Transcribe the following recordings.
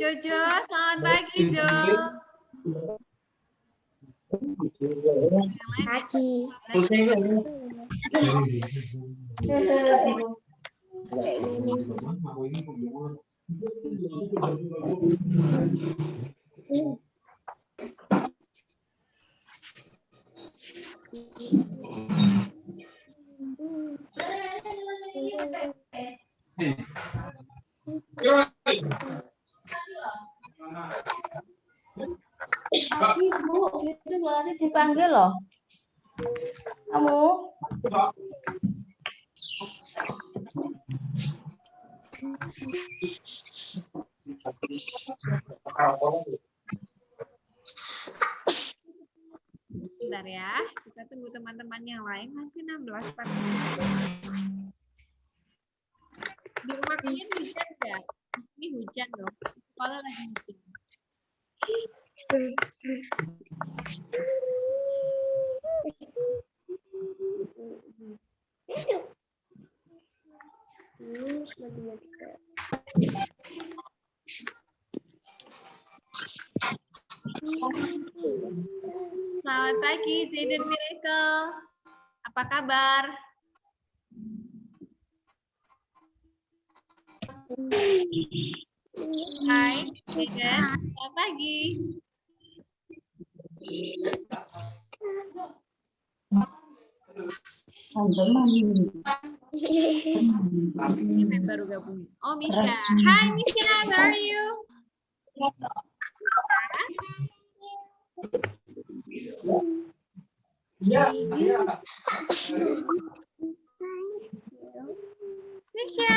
Jojo, selamat pagi, Jo. Pagi, Bu, itu berarti dipanggil loh. Kamu? Bentar ya, kita tunggu teman-teman yang lain, masih 16 partisipan. Di rumah kalian hujan nggak? Ini hujan loh, sekolah lagi hujan. Selamat pagi, Jaden Miracle. Apa kabar? Hai, Jaden. Selamat pagi. Ini baru gabung. Oh, Misha. Hai, Misha. Where are you? Misha. Misha.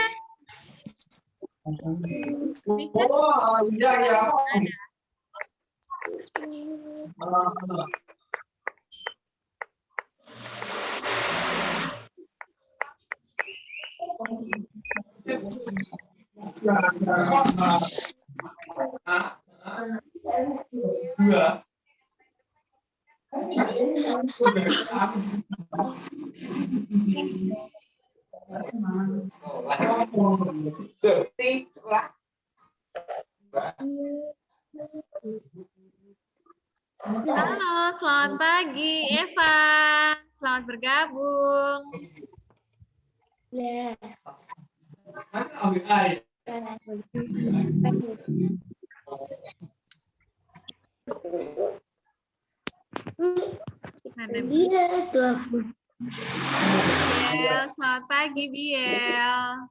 Halo, selamat pagi, Eva. Selamat bergabung. Ya. Biel, selamat pagi, Biel.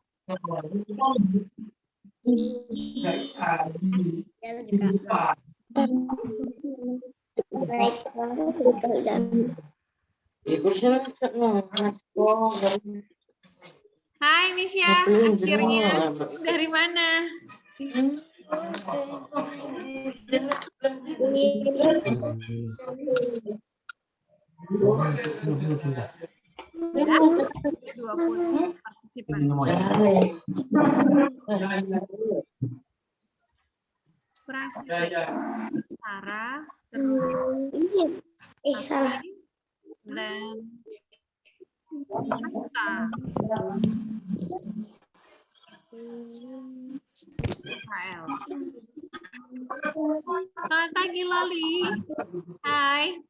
Hai, Misha. Akhirnya dari mana? Ya, 20 partisipan. Sarah, terus Salah. dan Santa. Rafael. Selamat pagi, Loli. Hai.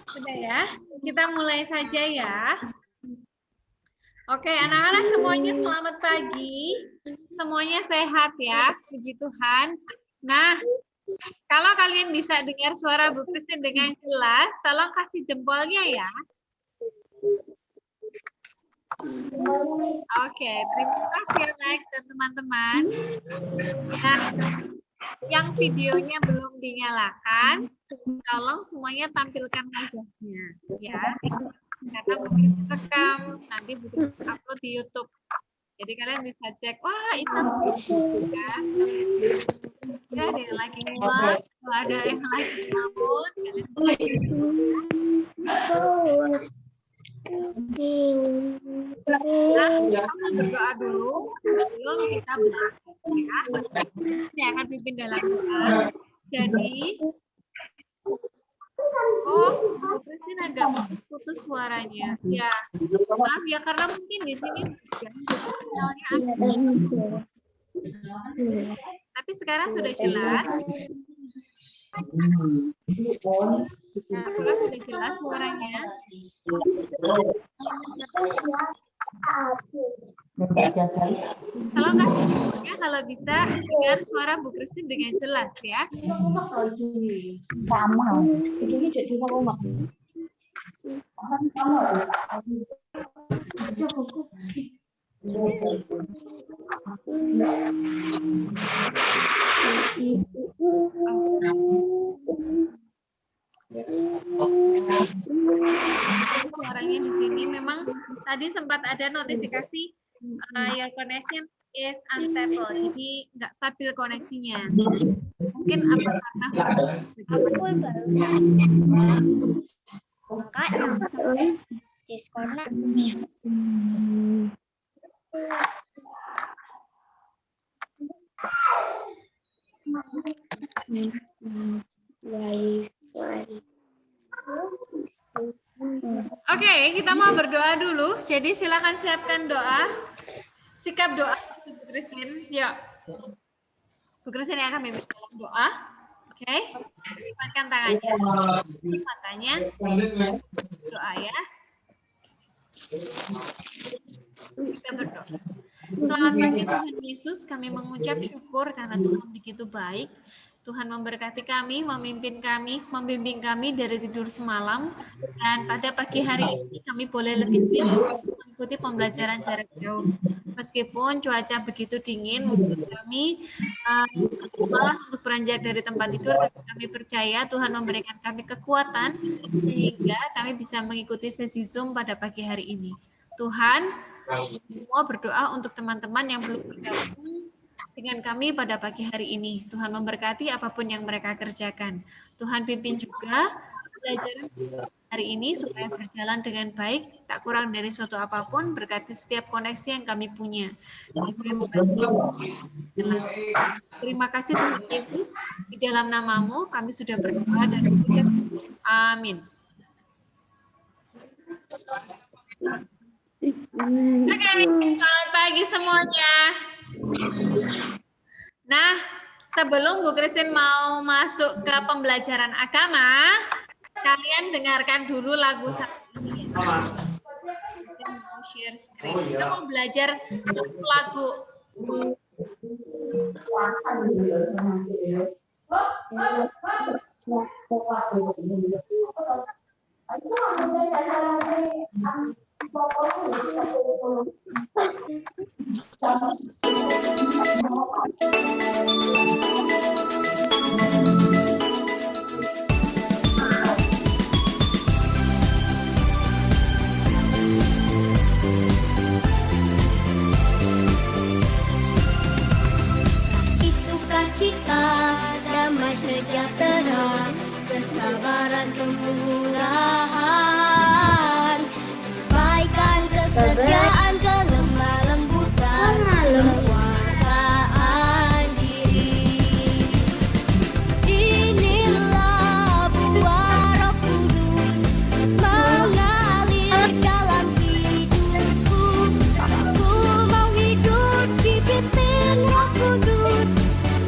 Sudah ya, kita mulai saja ya. Oke, anak-anak semuanya selamat pagi. Semuanya sehat ya, puji Tuhan. Nah, kalau kalian bisa dengar suara Bu Christine dengan jelas, tolong kasih jempolnya ya. Oke, terima kasih Alex dan teman-teman. Nah, Yang videonya belum dinyalakan, tolong semuanya tampilkan wajahnya, ya. Karena mungkin rekam, nanti butuh upload di YouTube. Jadi kalian bisa cek, wah itu juga. Ya, ada yang lagi nguap, kalau ada yang lagi ngelamun, kalian kita berdoa dulu, sebelum kita berdoa. Ya. Saya akan pimpin dalam doa. Jadi, Bu Christine agak putus suaranya. Ya, maaf ya karena mungkin di sini sinyalnya agak. Tapi sekarang sudah jelas. Apakah sudah jelas suaranya? Kalau nggak semuanya, kalau bisa dengar suara Bu Christine dengan jelas ya. Suaranya di sini memang tadi sempat ada notifikasi your connection is unstable, jadi nggak stabil koneksinya. Mungkin apa karena disconnect. Oke, kita mau berdoa dulu. Jadi silakan siapkan doa. Sikap doa Bu Christine. Yuk. Bu Christine yang akan memimpin dalam doa. Oke. Lipatkan tangannya. Tutup matanya. Doa ya. Kita berdoa. Selamat pagi Tuhan Yesus, kami mengucap syukur karena Tuhan begitu baik. Tuhan memberkati kami, memimpin kami, membimbing kami dari tidur semalam. Dan pada pagi hari ini kami boleh lebih siap mengikuti pembelajaran jarak jauh. Meskipun cuaca begitu dingin, membuat kami malas untuk beranjak dari tempat tidur, tapi kami percaya Tuhan memberikan kami kekuatan sehingga kami bisa mengikuti sesi Zoom pada pagi hari ini. Tuhan, semua berdoa untuk teman-teman yang belum bergabung dengan kami pada pagi hari ini. Tuhan memberkati apapun yang mereka kerjakan. Tuhan pimpin juga pelajaran hari ini supaya berjalan dengan baik, tak kurang dari suatu apapun, berkati setiap koneksi yang kami punya. Terima kasih Tuhan Yesus, di dalam namamu kami sudah berdoa dan mengucap amin. Oke, selamat pagi semuanya. Nah, sebelum Bu Christine mau masuk ke pembelajaran agama, kalian dengarkan dulu lagu satu ini. Christine mau share screen. Kita mau belajar satu lagu. Kasih sukacita, damai sejahtera, kesabaran kemurahan, kebaikan, kesetiaan, kelemah lembutan, kekuasaan diri. Inilah buah Roh Kudus mengalir dalam hidupku. Aku mau hidup dipimpin Roh Kudus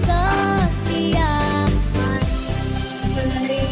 setiap hari.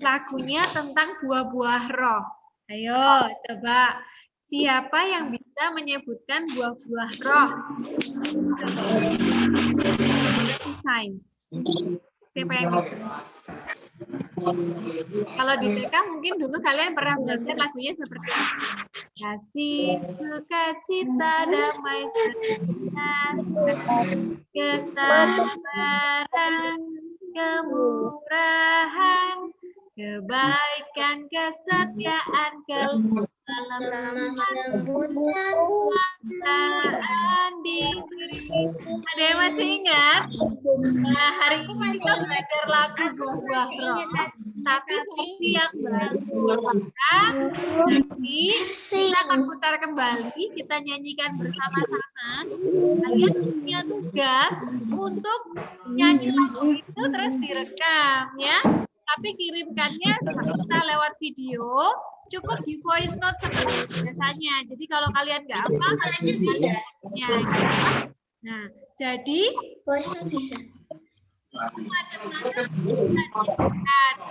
lagunya tentang buah-buah roh. Ayo, coba. Siapa yang bisa menyebutkan buah-buah roh? Siapa yang bisa? Kalau di TK mungkin dulu kalian pernah belajar lagunya seperti ini. Kasih, sukacita, damai sejahtera, kesabaran, kemurahan, kebaikan, kesetiaan, kelembutan diri. Ada yang masih ingat? Nah, hari ini kita belajar lagu buah-buah roh, tapi versi yang baru. Nanti kita akan putar kembali, kita nyanyikan bersama-sama. Kalian punya tugas untuk nyanyi lagu itu terus direkam, ya. Tapi kirimkannya bisa lewat video, cukup di voice note seperti biasanya. Jadi kalau kalian nggak hafal, kalian bisa nyanyi. Nah, jadi ya,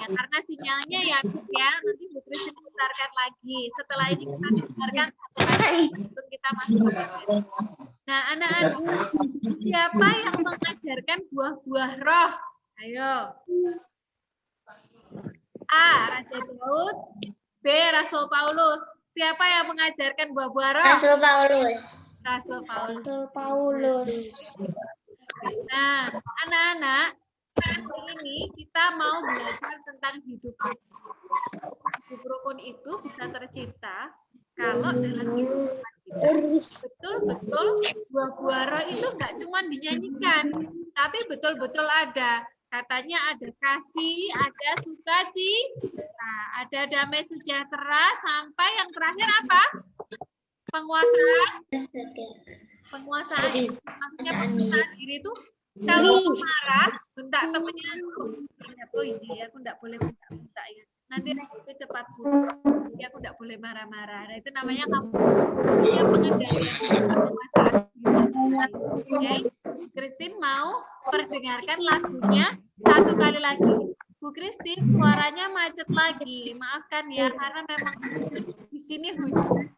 karena sinyalnya ya nanti Bu Kristin putarkan lagi. Setelah ini kita putarkan satu kali untuk kita masuk ke materi. Nah, anak-anak, siapa yang mengajarkan buah-buah roh? Ayo. A. Raja Daud. B. Rasul Paulus. Siapa yang mengajarkan buah-buah roh? Rasul Paulus. Rasul Paulus. Rasul Paulus. Nah, anak-anak, hari ini kita mau belajar tentang hidup rukun. Hidup rukun itu bisa tercipta kalau dalam kehidupan kita betul-betul buah-buah roh itu nggak cuma dinyanyikan, tapi betul-betul ada. Katanya ada kasih, ada sukacita, ada damai sejahtera, sampai yang terakhir apa? Penguasaan. Penguasaan, maksudnya penguasaan diri itu kalau marah, bentak temennya oh ini aku enggak boleh bentak ya. Nanti aku cepat putus. Jadi aku enggak boleh marah-marah. Nah, itu namanya kamu punya pengendalian penguasaan diri. Oke. Kristin mau perdengarkan lagunya satu kali lagi. Bu Kristin, suaranya macet lagi. Maafkan ya, karena memang di sini hujan.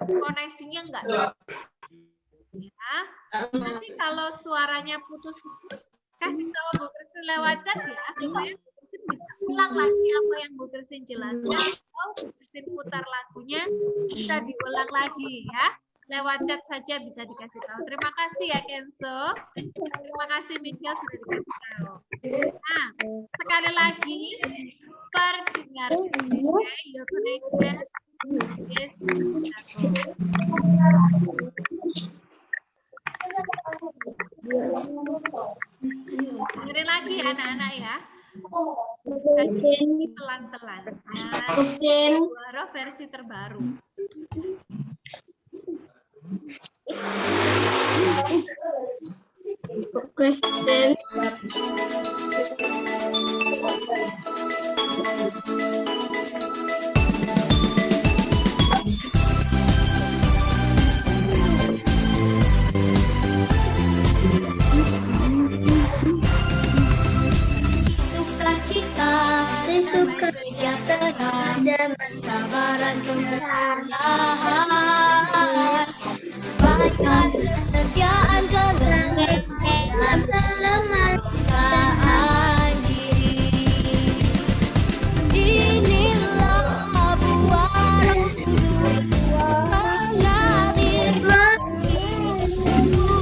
Koneksinya enggak ya. Nanti kalau suaranya putus-putus, kasih tahu Bu Kristin lewat chat ya, supaya Bu Kristin bisa ulang lagi apa yang Bu Kristin jelaskan. Atau Bu Kristin putar lagunya, bisa diulang lagi ya. Lewat chat saja bisa dikasih tahu. Terima kasih ya Kenzo. Terima kasih Michelle sudah dikasih tahu. Nah, sekali lagi perdengarkan. Okay, your connection. Dengerin lagi anak-anak ya. Kajian pelan-pelan. Nah, versi terbaru. Kristen. Dan kesabaran kemuliaan, bahkan kesetiaan kelemahan diri. Inilah buah Roh Kudus mengalir hidupku,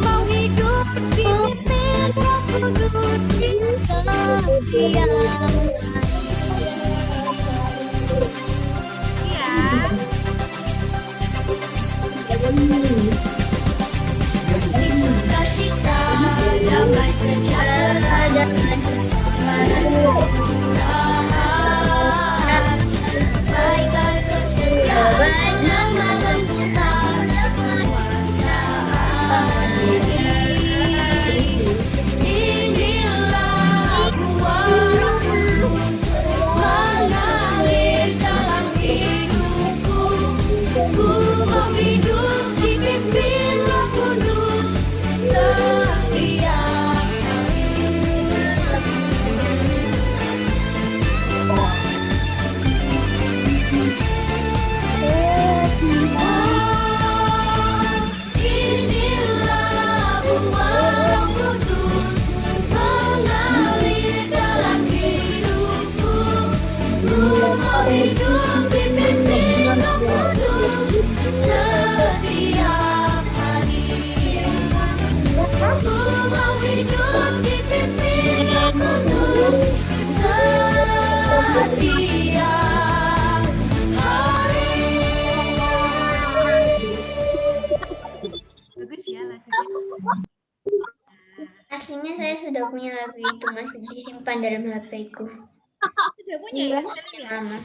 mau hidup dipimpin Roh Kudus di setiap sukacita, damai sejahtera, dan kesabaran kemurahan, kebaikan, kesetiaan, kelembutan, penguasaan diri. Inilah buah Roh Kudus sudah punya lagu itu, masih disimpan dalam HP-ku. Sudah punya ya? Kalian ya? Mama.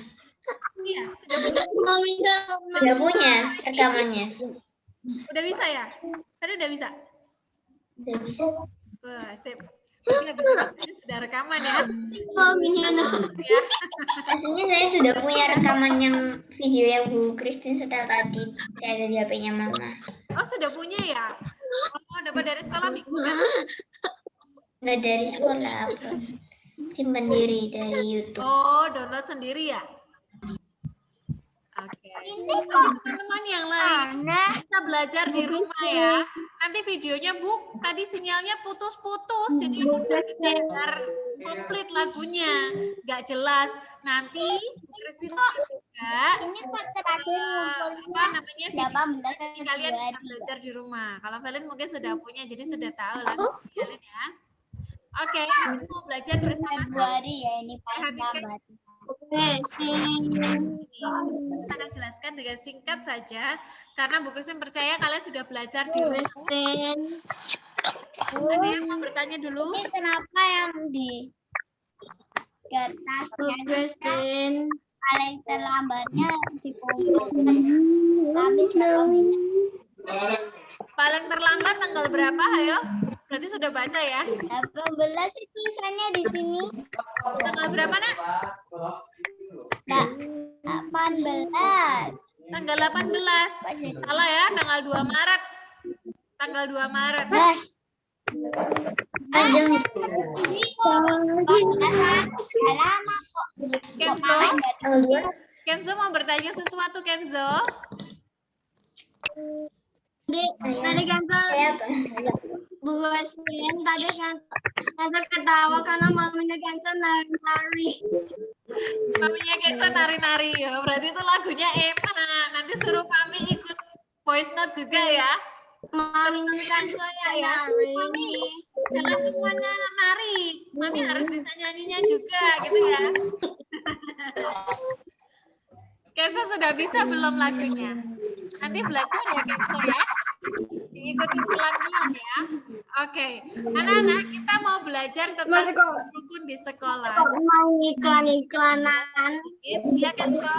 Iya, sudah punya. Sudah punya rekamannya. Udah bisa ya? Tadi udah bisa? Sudah bisa. Wah, sip. Jadi habis ini sudah rekaman ya? Ya. Aslinya saya sudah punya rekaman yang video yang Bu Christine setel tadi. Saya ada di HP-nya Mama. Oh, sudah punya ya? Oh, dapat dari sekolah minggu kan? Nggak dari sekolah, apa? Simpan diri dari YouTube. Oh, download sendiri ya? Oke. Nanti teman-teman yang lain kita belajar di rumah ya. Nanti videonya Bu, tadi sinyalnya putus-putus, jadi nggak bisa dengar komplit lagunya, nggak jelas. Nanti Christine juga Ini kok terakhir apa namanya? Jadi kalian bisa belajar di rumah. Kalau kalian mungkin sudah punya, jadi sudah tahu lah kalian ya. Oke, kita mau belajar bersama-sama. ya ini Perhatikan. Saya akan jelaskan dengan singkat saja, karena Bu Christine percaya kalian sudah belajar di rumah. Ada yang mau bertanya dulu? Ini kenapa yang di kertasnya paling terlambatnya dikumpulkan habis Paling terlambat tanggal berapa, ayo? Berarti sudah baca ya? 18 itu tulisannya di sini. Tanggal berapa, Nak? 18. Tanggal 18. Salah ya, tanggal 2 Maret. Tanggal 2 Maret. Mas. Panjang lama kok. Kenzo? Kenzo mau bertanya sesuatu, Kenzo? Tadi kan Bu Christine tadi kan ketawa karena maminya Kenzo nari-nari. Maminya Kenzo nari-nari ya, berarti itu lagunya enak. Nanti suruh Mami ikut voice note juga ya. Maminya Kenzo ya. Mami, jangan cuma nari. Mami harus bisa nyanyinya juga gitu ya. Kenzo sudah bisa belum lagunya? Nanti belajar ya Kenzo ya. Diikuti pelan-pelan ya. Oke, anak-anak kita mau belajar tentang rukun di sekolah. Mau iklan-iklanan. Ya Kenzo?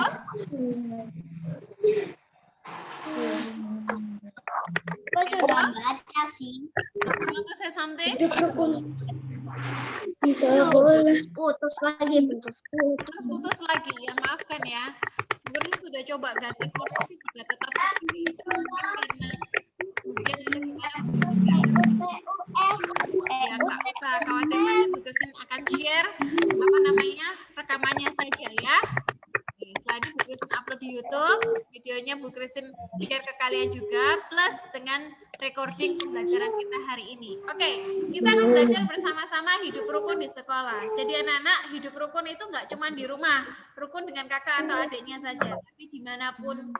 Kok sudah baca sih? Want to say something? Bisa putus lagi. Putus lagi ya, maafkan ya. Mungkin sudah coba ganti koneksi juga tetap seperti itu. Karena hujan ada gimana ya, nggak usah khawatir, nanti Bu Christine akan share apa namanya rekamannya saja ya. Oke, setelah ini Bu Christine upload di YouTube, videonya Bu Christine share ke kalian juga, plus dengan recording pembelajaran kita hari ini. Oke, kita akan belajar bersama-sama hidup rukun di sekolah. Jadi anak-anak, hidup rukun itu nggak cuma di rumah, rukun dengan kakak atau adiknya saja, tapi dimanapun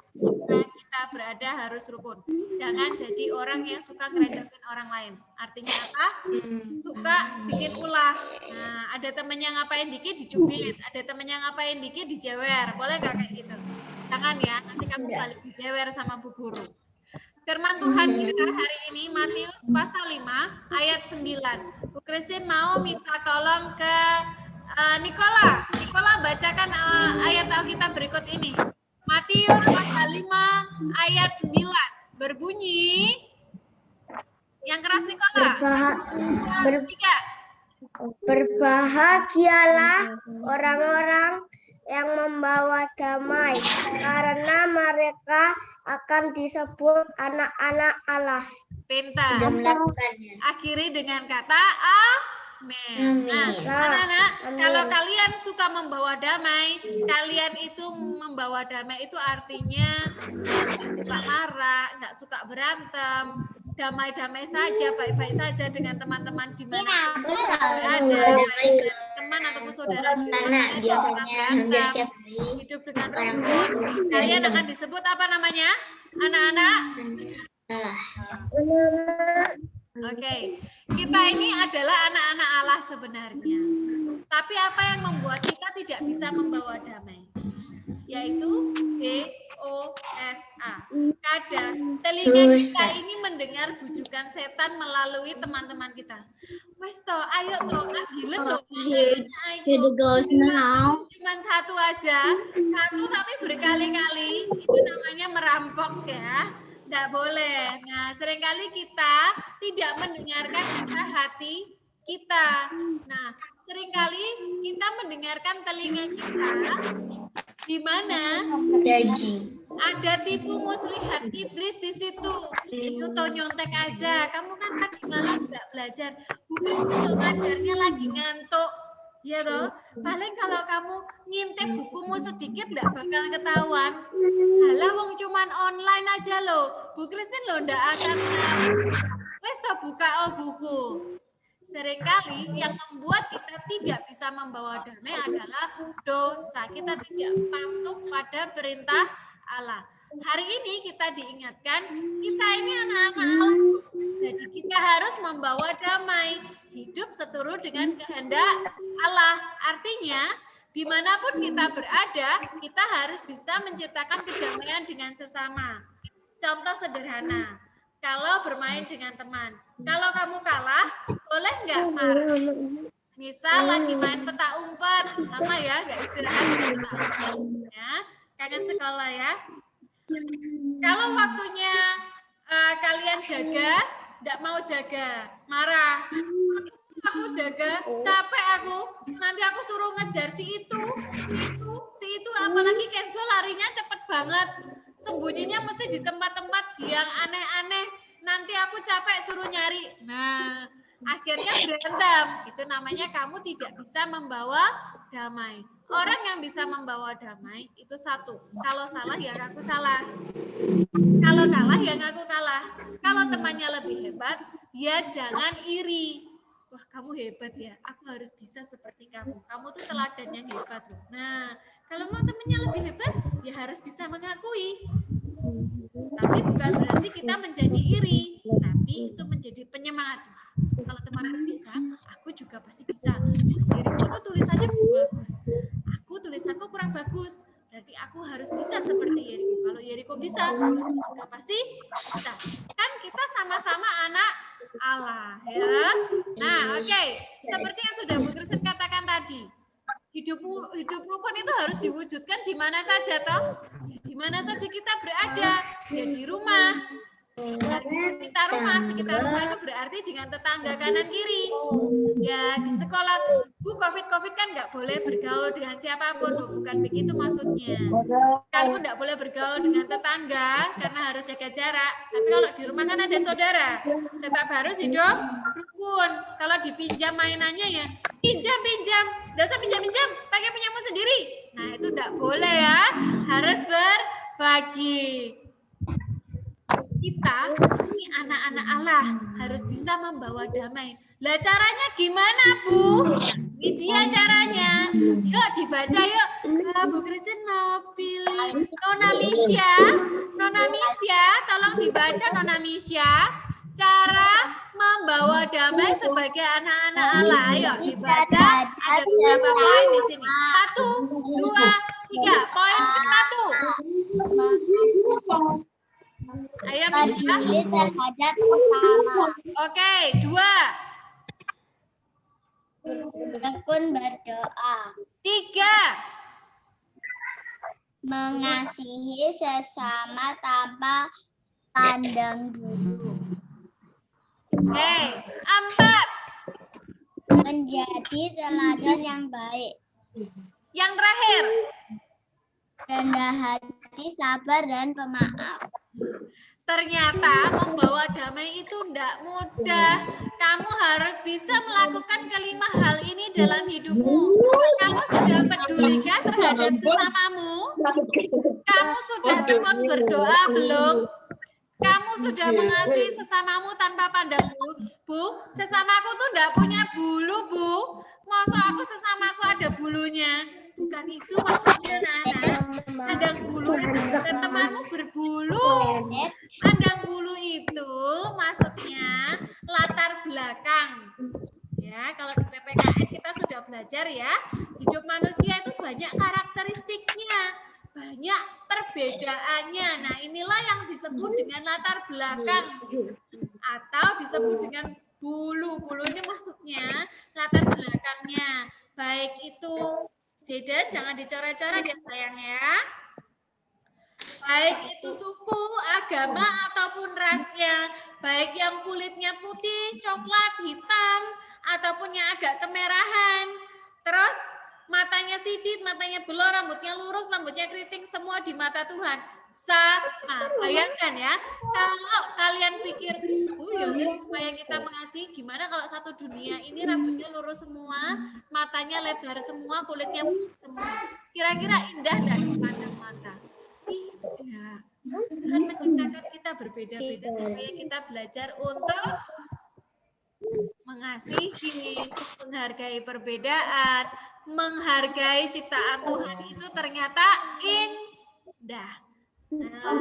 kita berada harus rukun. Jangan jadi orang yang suka ngerecokin orang lain. Artinya apa? Suka bikin ulah. Nah, ada temennya ngapain dikit dicubit, ada temennya ngapain dikit dijewer. Boleh nggak kayak gitu? Jangan ya, nanti kamu balik dijewer sama Bu Guru. Firman Tuhan kita hari ini Matius pasal 5 ayat 9. Bu Christine mau minta tolong ke Nikola. Nikola bacakan ayat Alkitab berikut ini. Matius pasal 5 ayat 9. Berbunyi. Yang keras Nikola. Berbahagialah orang-orang yang membawa damai, karena mereka akan disebut anak-anak Allah. Pintar. Akhiri dengan kata amin. Nah, anak-anak, kalau kalian suka membawa damai, kalian itu membawa damai itu artinya nggak suka marah, nggak suka berantem, damai-damai saja, baik-baik saja dengan teman-teman di mana ada, teman ataupun saudara berantem, hidup dengan rukun. Kalian akan disebut apa namanya, anak-anak? Oke, kita ini adalah anak-anak Allah sebenarnya. Tapi apa yang membuat kita tidak bisa membawa damai? Yaitu dosa. Kadang telinga kita ini mendengar bujukan setan melalui teman-teman kita. Wes toh, ayo toh, gilem loh. Here goes now. Cuman satu aja, satu tapi berkali-kali, itu namanya merampok ya. Tidak boleh. Nah, seringkali kita tidak mendengarkan kata hati kita. Nah, seringkali kita mendengarkan telinga kita di mana Daging. ada tipu muslihat iblis di situ. Yuk toh nyontek aja. Kamu kan tadi malam nggak belajar. Bu Kristin ngajarnya lagi ngantuk. Ya toh. Paling kalau kamu ngintip bukumu sedikit nggak bakal ketahuan. Halah wong cuman online aja loh. Bu Kristin loh nggak akan tahu. Wes toh buka buku. Seringkali yang membuat kita tidak bisa membawa damai adalah dosa. Kita tidak patuh pada perintah Allah. Hari ini kita diingatkan, kita ini anak-anak Allah. Jadi kita harus membawa damai, hidup seturut dengan kehendak Allah. Artinya, dimanapun kita berada, kita harus bisa menciptakan kedamaian dengan sesama. Contoh sederhana, kalau bermain dengan teman, kalau kamu kalah, boleh nggak marah? Misal lagi main petak umpet, lama ya, nggak istirahat petak umpet. Ya, kangen sekolah ya. Kalau waktunya kalian jaga, nggak mau jaga, marah. Aku jaga, capek aku. Nanti aku suruh ngejar si itu, apalagi Kenzo larinya cepet banget. Sembunyinya mesti di tempat-tempat yang aneh-aneh. Nanti aku capek suruh nyari. Nah, akhirnya berantem. Itu namanya kamu tidak bisa membawa damai. Orang yang bisa membawa damai itu satu. Kalau salah ya aku salah. Kalau kalah ya aku kalah. Kalau temannya lebih hebat, ya jangan iri. Wah, kamu hebat ya. Aku harus bisa seperti kamu. Kamu tuh teladan yang hebat loh. Nah, kalau mau temannya lebih hebat, ya harus bisa mengakui. Tapi bukan berarti kita menjadi iri, tapi itu menjadi penyemangat. Kalau temanku bisa, aku juga pasti bisa. Diriku tuh tulisannya bagus. Aku tulisanku kurang bagus. Berarti aku harus bisa seperti Yeriko. Kalau Yeriko bisa, aku juga pasti bisa. Kan kita sama-sama anak Allah, ya. Nah, oke. Seperti yang sudah Bu Kristen katakan tadi, hidup rukun itu harus diwujudkan di mana saja, toh? Ya, di mana saja kita berada, ya di rumah. Nah, di sekitar rumah itu berarti dengan tetangga kanan kiri. Ya, di sekolah, Bu, COVID kan nggak boleh bergaul dengan siapapun, Bu. Bukan begitu maksudnya. Kalian nggak boleh bergaul dengan tetangga karena harus jaga jarak. Tapi kalau di rumah kan ada saudara, tetap harus hidup rukun. Kalau dipinjam mainannya ya, pinjam. Nggak usah pinjam, pakai punyamu sendiri. Nah, itu nggak boleh ya, harus berbagi. Kita ini anak-anak Allah harus bisa membawa damai. Lah caranya gimana, Bu? Ini dia caranya. Yuk dibaca yuk. Bu Kristin mau pilih Nona Misya, tolong dibaca Nona Misya. Cara membawa damai sebagai anak-anak Allah. Ayo dibaca. Ada beberapa poin di sini. 1, 2, 3. Poin ke-1. Ayo peduli terhadap sesama. Oke, 2. Tekun berdoa. 3. Mengasihi sesama tanpa pandang bulu. 4. Menjadi teladan yang baik. Yang terakhir. Rendah hati, sabar, dan pemaaf. Ternyata membawa damai itu tidak mudah. Kamu harus bisa melakukan kelima hal ini dalam hidupmu. Kamu sudah pedulikah terhadap sesamamu? Kamu sudah tekun berdoa belum? Kamu sudah mengasihi sesamamu tanpa pandang bulu? Bu, sesamaku tuh tidak punya bulu, Bu. Masa aku sesamaku ada bulunya? Bukan itu maksudnya, Nana. Pandang bulu itu dan temanmu berbulu. Pandang bulu itu maksudnya latar belakang. Ya, kalau di PPKN kita sudah belajar ya, hidup manusia itu banyak karakteristiknya, banyak perbedaannya. Nah, inilah yang disebut dengan latar belakang atau disebut dengan bulu. Bulu ini maksud khususnya latar belakangnya. Baik itu, Jeda jangan dicoret-coret ya sayang ya. Baik itu suku, agama, ataupun rasnya. Baik yang kulitnya putih, coklat, hitam, ataupun yang agak kemerahan. Terus matanya sipit, matanya belok, rambutnya lurus, rambutnya keriting, semua di mata Tuhan. Sama. Bayangkan ya, kalau kalian pikir, ya supaya kita mengasihi, gimana kalau satu dunia ini rambutnya lurus semua, matanya lebar semua, kulitnya putih semua. Kira-kira indah enggak dipandang mata? Tidak. Tuhan menciptakan kita berbeda-beda supaya kita belajar untuk mengasihi, menghargai perbedaan, menghargai ciptaan Tuhan itu ternyata indah. Nah,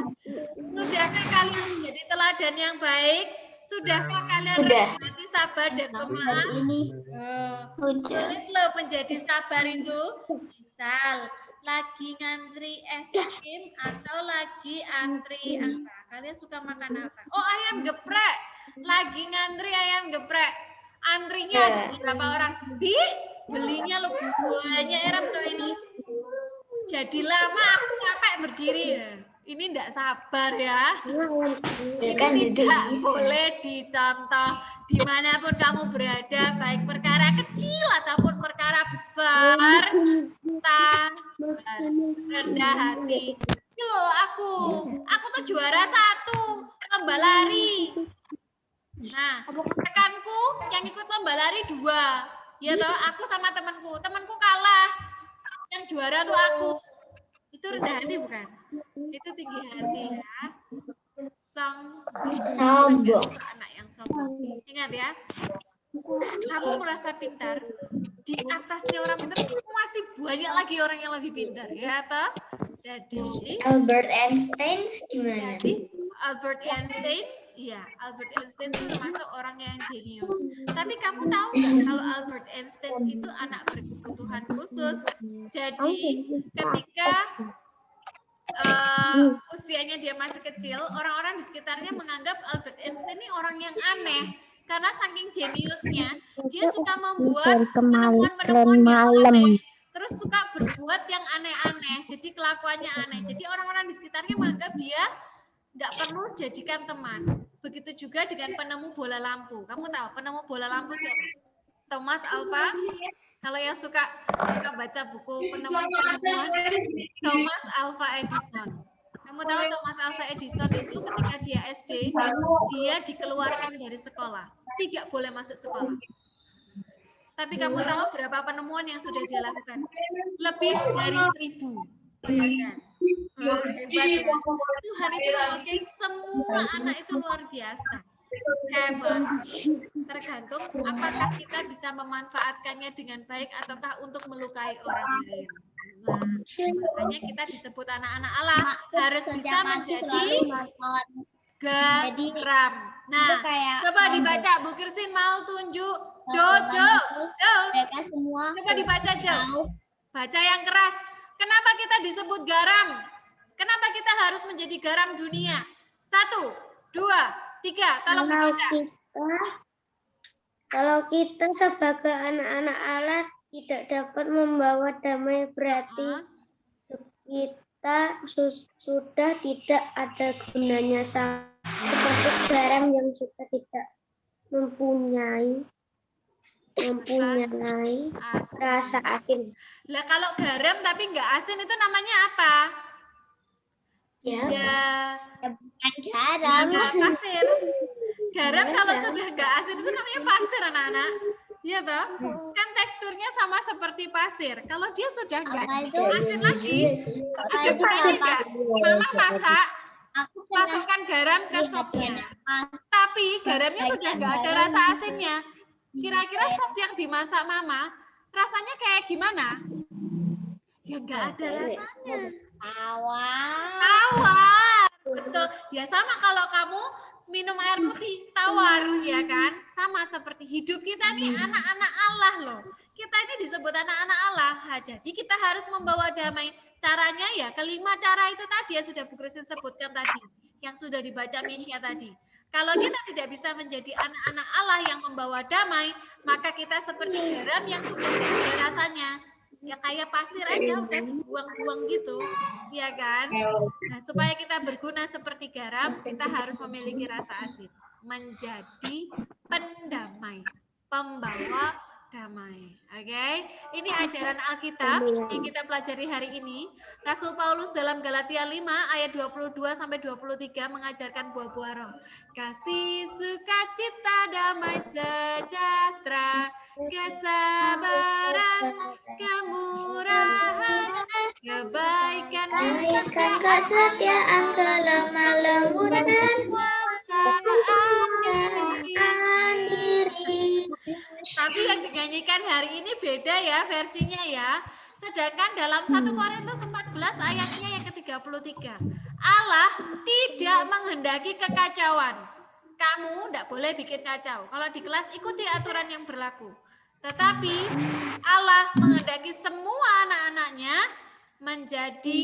sudahkah kalian menjadi teladan yang baik? Sudahkah kalian berhati sabar dan pemaaf? Sulit loh menjadi sabar itu. Misal, lagi ngantri es krim atau lagi antri apa? Kalian suka makan apa? Oh, ayam geprek. Lagi ngantri ayam geprek. Antrinya ada beberapa orang. Belinya lo banyak Eram tuh ini. Jadi lama aku capek berdiri. Ini enggak sabar ya. Ini tidak boleh dicontoh dimanapun kamu berada, baik perkara kecil ataupun perkara besar. Sabar, rendah hati. Ini loh aku tuh juara 1 lomba lari. Nah, rekanku yang ikut lomba lari 2. Ya toh, aku sama temanku kalah. Yang juara tuh aku. Itu rendah hati bukan? Itu tinggi hati ya. Sombong. Anak yang sombong. Ingat ya. Kamu merasa pintar, di atasnya orang pintar masih banyak lagi orang yang lebih pintar, ya toh? Jadi Albert Einstein gimana? Jadi Albert Einstein, iya, Albert Einstein itu termasuk orang yang jenius. Tapi kamu tahu nggak kalau Albert Einstein itu anak berkebutuhan khusus? Jadi ketika usianya dia masih kecil, orang-orang di sekitarnya menganggap Albert Einstein ini orang yang aneh. Karena saking jeniusnya, dia suka membuat penemuan-penemuan yang aneh. Terus suka berbuat yang aneh-aneh. Jadi kelakuannya aneh. Jadi orang-orang di sekitarnya menganggap dia nggak perlu jadikan teman. Begitu juga dengan penemu bola lampu. Kamu tahu penemu bola lampu siapa? Thomas Alva. Kalau yang suka baca buku penemuan-penemuan, Thomas Alva Edison. Kamu tahu Thomas Alva Edison itu ketika dia SD, dia dikeluarkan dari sekolah. Tidak boleh masuk sekolah. Tapi kamu tahu berapa penemuan yang sudah dia lakukan? Lebih dari 1.000. Bayangkan. Hebat ya. Tuhan itu memakai semua anak itu luar biasa. Hebat. Tergantung apakah kita bisa memanfaatkannya dengan baik ataukah untuk melukai orang lain. Nah, makanya kita disebut anak-anak Allah harus bisa menjadi garam. Nah, coba dibaca. Bu Kirsin mau tunjuk. Jo. Mereka semua. Coba dibaca, Jo. Baca yang keras. Kenapa kita disebut garam? Kenapa kita harus menjadi garam dunia? 1, 2, 3. Tolong dibaca. Kalau kita sebagai anak-anak Allah tidak dapat membawa damai, berarti kita sudah tidak ada gunanya, seperti garam yang sudah tidak mempunyai rasa asin. Lah kalau garam tapi nggak asin itu namanya apa? Ya bukan garam. Pasir. Garam kalau sudah nggak asin itu namanya pasir, anak-anak. Iya toh? Kan teksturnya sama seperti pasir. Kalau dia sudah nggak asin lagi, ada gunanya nggak? Mama masak, masukkan garam ke sopnya. Tapi garamnya sudah nggak ada rasa asinnya. Kira-kira sop yang dimasak Mama, rasanya kayak gimana? Ya nggak ada rasanya. Tawar. Betul. Ya sama kalau kamu minum air putih tawar, ya kan? Sama seperti hidup kita nih anak-anak Allah loh. Kita ini disebut anak-anak Allah. Jadi kita harus membawa damai. Caranya ya kelima cara itu tadi yang sudah Bu Kristin sebutkan tadi, yang sudah dibaca Misha tadi. Kalau kita tidak bisa menjadi anak-anak Allah yang membawa damai, maka kita seperti garam yang sudah tidak ada rasanya. Ya kayak pasir aja udah dibuang-buang gitu, ya kan? Nah, supaya kita berguna seperti garam, kita harus memiliki rasa asin, menjadi pendamai, pembawa damai. Oke, ini ajaran Alkitab yang kita pelajari hari ini. Rasul Paulus dalam Galatia 5 ayat 22 sampai 23 mengajarkan buah-buah roh. Kasih, sukacita, damai, sejahtera, kesabaran, kemurahan, kebaikan, kesetiaan, kelemah lembutan, diri. Tapi yang dinyanyikan hari ini beda ya versinya ya. Sedangkan dalam 1 Korintus 14 ayatnya yang ke-33. Allah tidak menghendaki kekacauan. Kamu tidak boleh bikin kacau. Kalau di kelas ikuti aturan yang berlaku. Tetapi Allah menghendaki semua anak-anaknya menjadi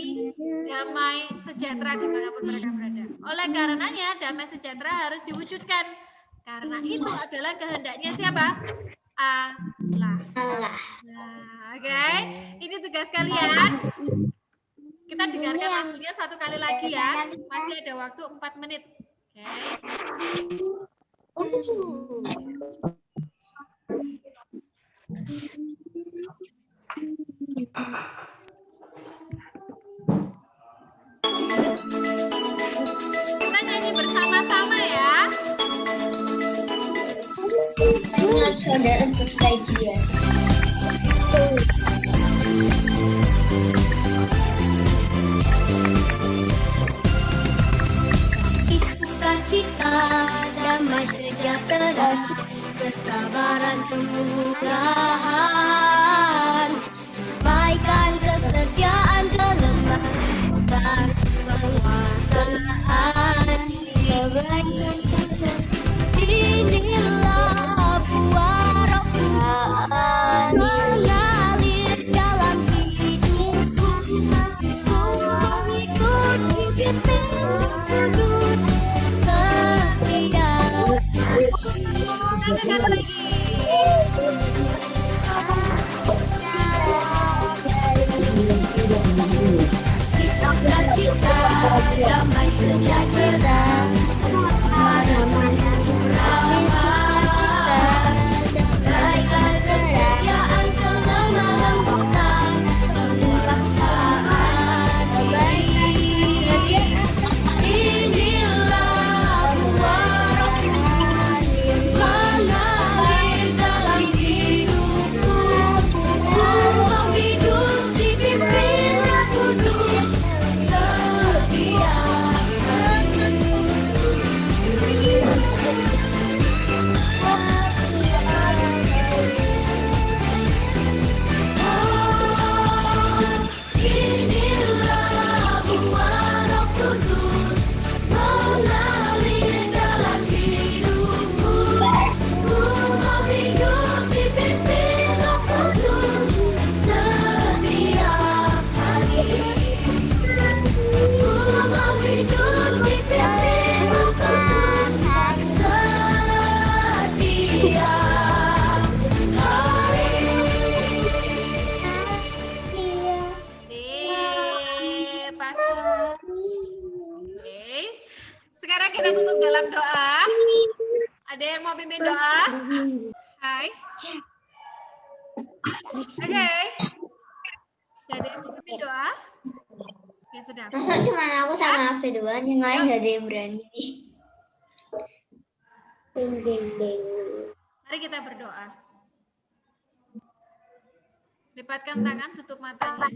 damai sejahtera dimanapun mereka berada. Oleh karenanya damai sejahtera harus diwujudkan. Karena itu adalah kehendaknya siapa? Allah. Nah, oke. Ini tugas kalian. Kita dengarkan lagunya satu kali lagi ya. Masih ada waktu 4 menit. Kita nyanyi bersama-sama ya. Ingat saudara berbahagia. Kasih, sukacita, damai, sejahtera, kesabaran, kemurahan, kebaikan, kesetiaan, kelemah lembutan, penguasaan diri. Inilah buah Roh Kudus mengalir dalam hidupku. Ku mengikuti pimpin Roh Kudus setia. Kasih, sukacita, damai, sejahtera, kesabaran, kemurahan, kebaikan, kesetiaan, kelemah lembutan, penguasaan diri. Inilah buah Roh Kudus mengalir dalam hidupku. Ku mau hidup dipimpin Roh Kudus setiap hari. Inilah buah Roh Kudus mengalir dalam hidupku. Ku mau hidup dipimpin Roh Kudus setiap hari. Ku mau hidup dipimpin Roh Kudus setiap Pas. Oke. Sekarang kita tutup dalam doa. Ada yang mau pimpin doa? Hai. Oke. Ada yang mau pimpin doa? Ya sudah. Masa cuma aku sama Afi doang, yang lain gak ada yang berani nih. Ding ding ding. Mari kita berdoa. Lipatkan tangan, tutup matanya.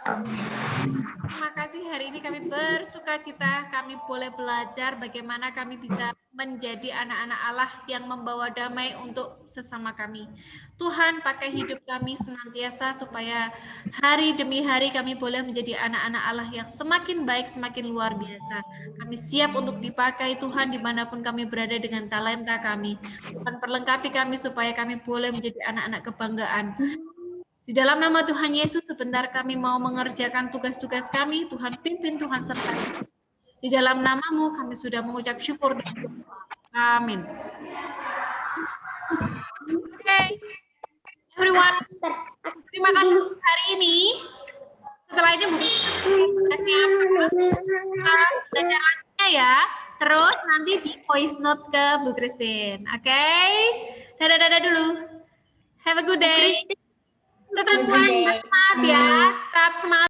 Terima kasih hari ini kami bersuka cita, kami boleh belajar bagaimana kami bisa menjadi anak-anak Allah yang membawa damai untuk sesama kami. Tuhan, pakai hidup kami senantiasa supaya hari demi hari kami boleh menjadi anak-anak Allah yang semakin baik, semakin luar biasa. Kami siap untuk dipakai Tuhan dimanapun kami berada dengan talenta kami. Tuhan, perlengkapi kami supaya kami boleh menjadi anak-anak kebanggaan. Di dalam nama Tuhan Yesus, sebentar kami mau mengerjakan tugas-tugas kami. Tuhan pimpin, Tuhan sertai. Di dalam namamu kami sudah mengucap syukur dan berdoa. Amin. Oke, everyone. Terima kasih untuk hari ini. Setelah ini Bu kasih belajar lagunya ya. Terus nanti di voice note ke Bu Christine. Oke? Dadah-dadah dulu. Have a good day. Tetap semangat ya. Tetap semangat.